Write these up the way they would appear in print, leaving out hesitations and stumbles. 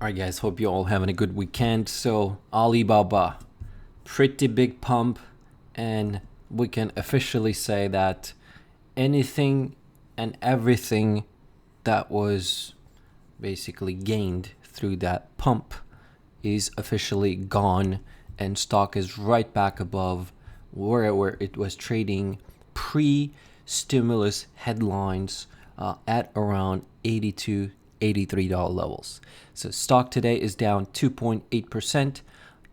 Alright, guys, hope you all having a good weekend. So, Alibaba, pretty big pump, and we can officially say that anything and everything that was basically gained through that pump is officially gone, and stock is right back above where it was trading pre-stimulus headlines at around $82, $83 levels. So stock today is down 2.8%,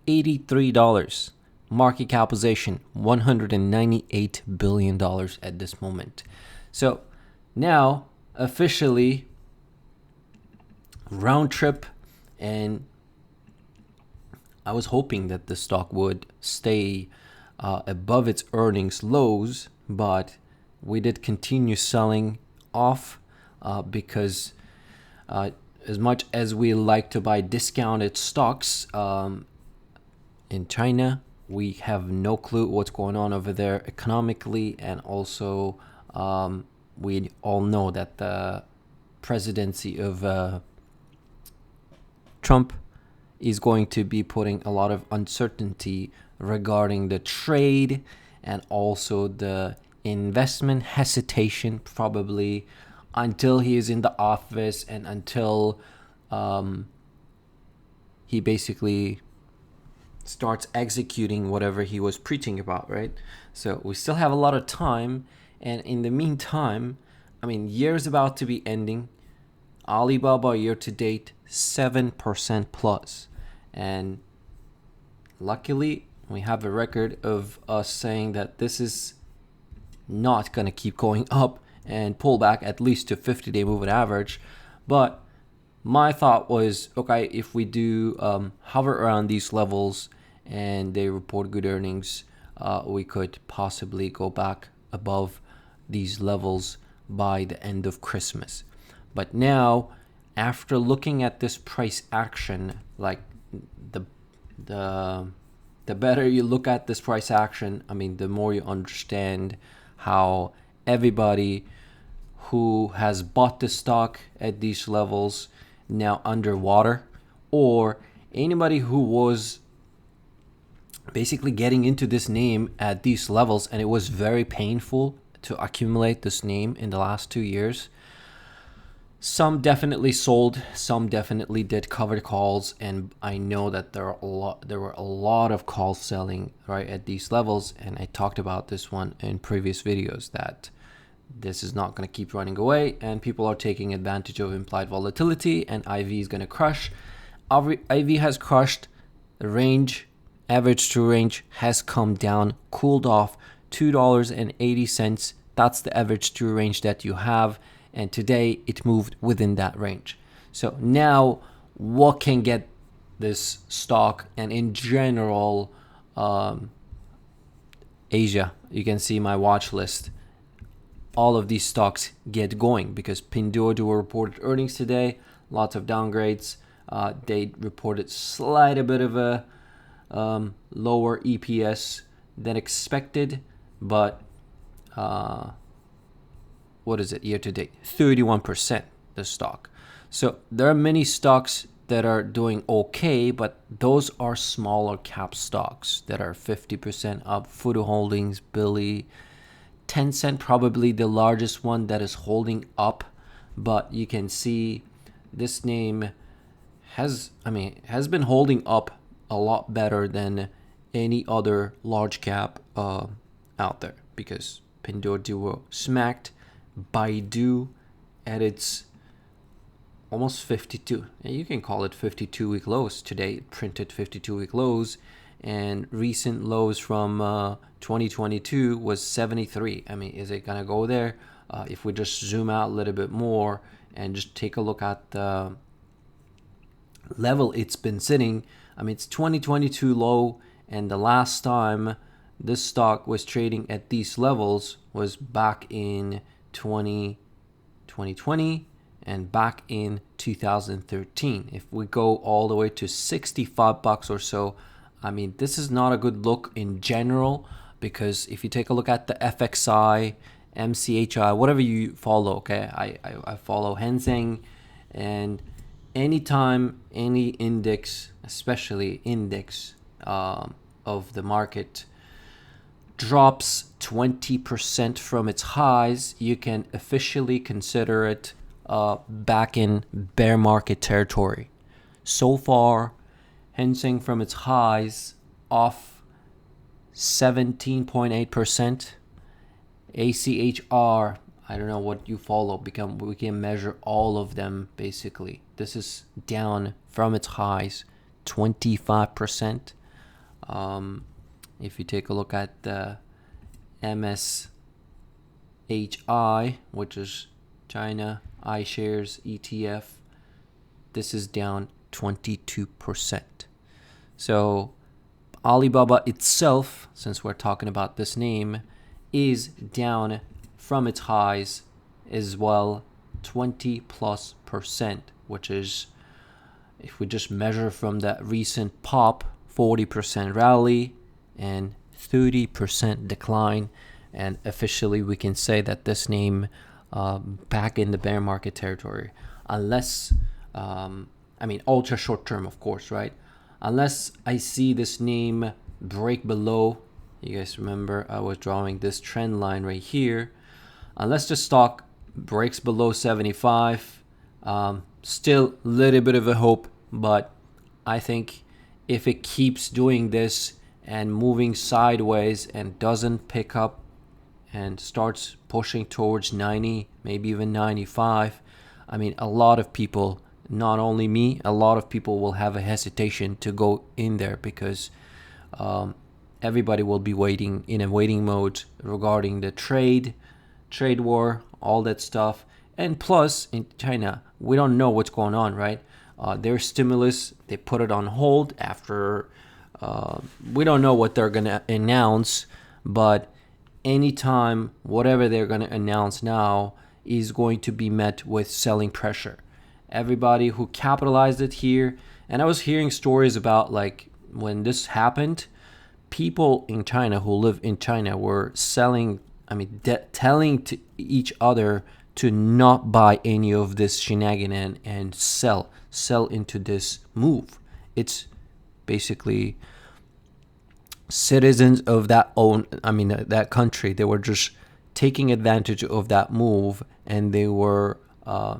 $83. Market capitalization $198 billion at this moment. So now officially round trip, and I was hoping that the stock would stay above its earnings lows, but we did continue selling off because as much as we like to buy discounted stocks in China, we have no clue what's going on over there economically, and also we all know that the presidency of Trump is going to be putting a lot of uncertainty regarding the trade and also the investment hesitation, probably until he is in the office and until he basically starts executing whatever he was preaching about, right? So we still have a lot of time, and in the meantime, year's about to be ending. Alibaba year to date 7% plus, and luckily we have a record of us saying that this is not going to keep going up and pull back at least to 50-day moving average. But my thought was, okay, if we do hover around these levels and they report good earnings, we could possibly go back above these levels by the end of Christmas. But now, after looking at this price action, like the better you look at this price action, the more you understand how everybody who has bought the stock at these levels now underwater, or anybody who was basically getting into this name at these levels, and it was very painful to accumulate this name in the last 2 years. Some definitely sold, some definitely did covered calls, and I know that there were a lot of calls selling right at these levels, and I talked about this one in previous videos that this is not going to keep running away, and people are taking advantage of implied volatility, and IV is going to crush. IV has crushed. The range, average true range, has come down, cooled off $2.80. That's the average true range that you have, and today it moved within that range. So now what can get this stock, and in general Asia, you can see my watch list, all of these stocks get going, because Pinduoduo reported earnings today, lots of downgrades. They reported slight a bit of a lower EPS than expected, but what is it year to date? 31% the stock. So there are many stocks that are doing okay, but those are smaller cap stocks that are 50% up. Fudu Holdings, Billy, Tencent, probably the largest one that is holding up, but you can see this name has been holding up a lot better than any other large cap out there, because Pinduoduo smacked Baidu at its almost 52, and you can call it 52-week lows. Today it printed 52-week lows, and recent lows from 2022 was 73. Is it gonna go there? If we just zoom out a little bit more and just take a look at the level it's been sitting, it's 2022 low, and the last time this stock was trading at these levels was back in 2020 and back in 2013. If we go all the way to $65 or so, this is not a good look in general, because if you take a look at the FXI, MCHI, whatever you follow, okay, I follow Hang Seng, and anytime any index, especially index of the market, drops 20% from its highs, you can officially consider it back in bear market territory. So far, hensing from its highs off 17.8%. ACHR, I don't know what you follow, we can measure all of them basically. This is down from its highs 25%. If you take a look at the MSHI, which is China iShares ETF, this is down 22%. So Alibaba itself, since we're talking about this name, is down from its highs as well, 20+%, which is, if we just measure from that recent pop, 40% rally and 30% decline. And officially we can say that this name back in the bear market territory, unless ultra short term, of course, right? Unless I see this name break below, you guys remember I was drawing this trend line right here. Unless the stock breaks below 75, still a little bit of a hope, but I think if it keeps doing this and moving sideways and doesn't pick up and starts pushing towards 90, maybe even 95, a lot of people, not only me, a lot of people will have a hesitation to go in there because everybody will be waiting in a waiting mode regarding the trade war, all that stuff. And plus, in China, we don't know what's going on, right? Their stimulus, they put it on hold after, we don't know what they're going to announce, but anytime, whatever they're going to announce now is going to be met with selling pressure. Everybody who capitalized it here, and I was hearing stories about like when this happened, people in China who live in China were selling, telling to each other to not buy any of this shenanigan and sell into this move. It's basically citizens of that country. They were just taking advantage of that move, and they were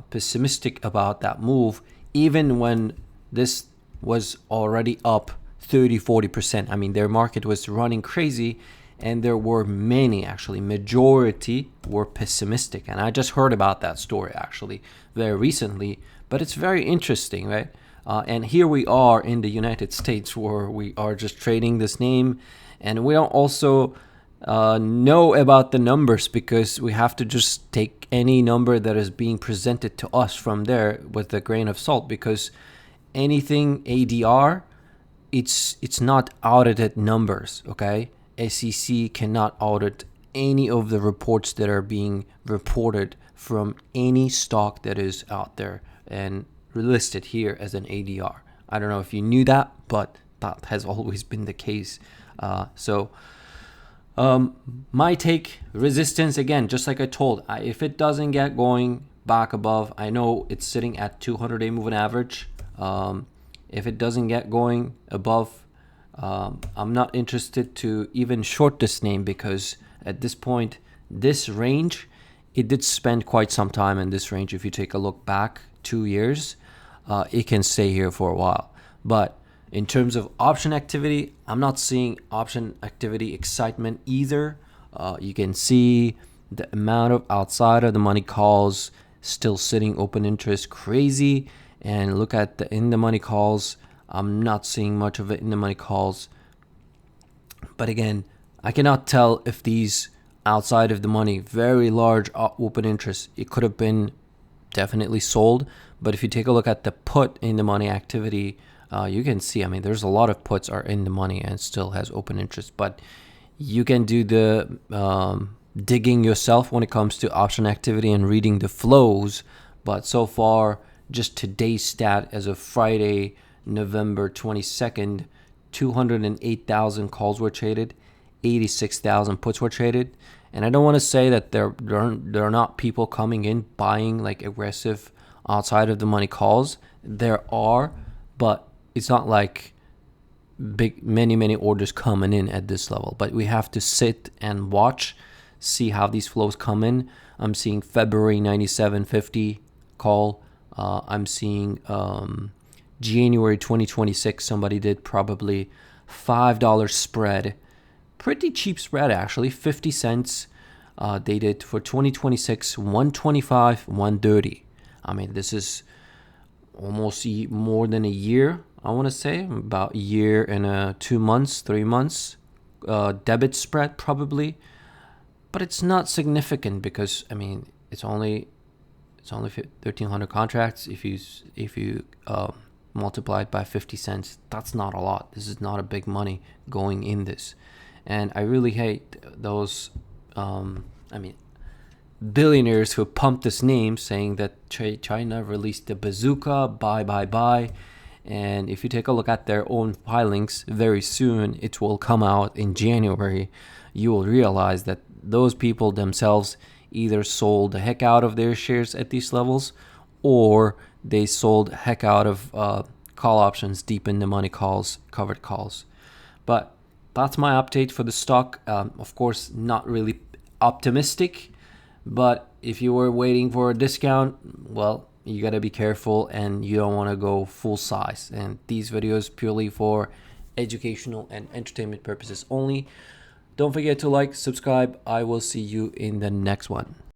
pessimistic about that move, even when this was already up 30-40%. Their market was running crazy, and there were many, actually majority were pessimistic. And I just heard about that story actually very recently, but it's very interesting, right? And here we are in the United States where we are just trading this name, and we don't also know about the numbers because we have to just take any number that is being presented to us from there with a grain of salt, because anything ADR, it's not audited numbers, okay? SEC cannot audit any of the reports that are being reported from any stock that is out there and listed here as an ADR. I don't know if you knew that, but that has always been the case. My take, resistance, again, just like I told, if it doesn't get going back above, I know it's sitting at 200-day moving average. If it doesn't get going above, I'm not interested to even short this name, because at this point, this range, it did spend quite some time in this range. If you take a look back 2 years, it can stay here for a while. But in terms of option activity, I'm not seeing option activity excitement either. You can see the amount of outside of the money calls still sitting open interest crazy. And look at the in the money calls. I'm not seeing much of it in the money calls. But again, I cannot tell if these outside of the money, very large open interest, it could have been definitely sold. But if you take a look at the put in the money activity, you can see, there's a lot of puts are in the money and still has open interest. But you can do the digging yourself when it comes to option activity and reading the flows. But so far, just today's stat as of Friday, November 22nd, 208,000 calls were traded, 86,000 puts were traded. And I don't want to say that there are not people coming in buying like aggressive outside of the money calls. There are, but it's not like many orders coming in at this level. But we have to sit and watch, see how these flows come in. I'm seeing February 97.50 call. I'm seeing January 2026. Somebody did probably $5 spread. Pretty cheap spread, actually, 50 cents. They did for 2026, 125, 130. I mean, this is almost more than a year, I want to say. About a year and 2 months, 3 months. Debit spread, probably. But it's not significant because, I mean, it's only 1,300 contracts. If you multiply it by 50 cents, that's not a lot. This is not a big money going in this. And I really hate those, billionaires who pumped this name saying that China released the bazooka, buy. And if you take a look at their own filings, very soon it will come out in January. You will realize that those people themselves either sold the heck out of their shares at these levels, or they sold the heck out of call options deep in the money calls, covered calls. But that's my update for the stock. Of course, not really optimistic, but if you were waiting for a discount, well, you got to be careful and you don't want to go full size. And these videos purely for educational and entertainment purposes only. Don't forget to like, subscribe. I will see you in the next one.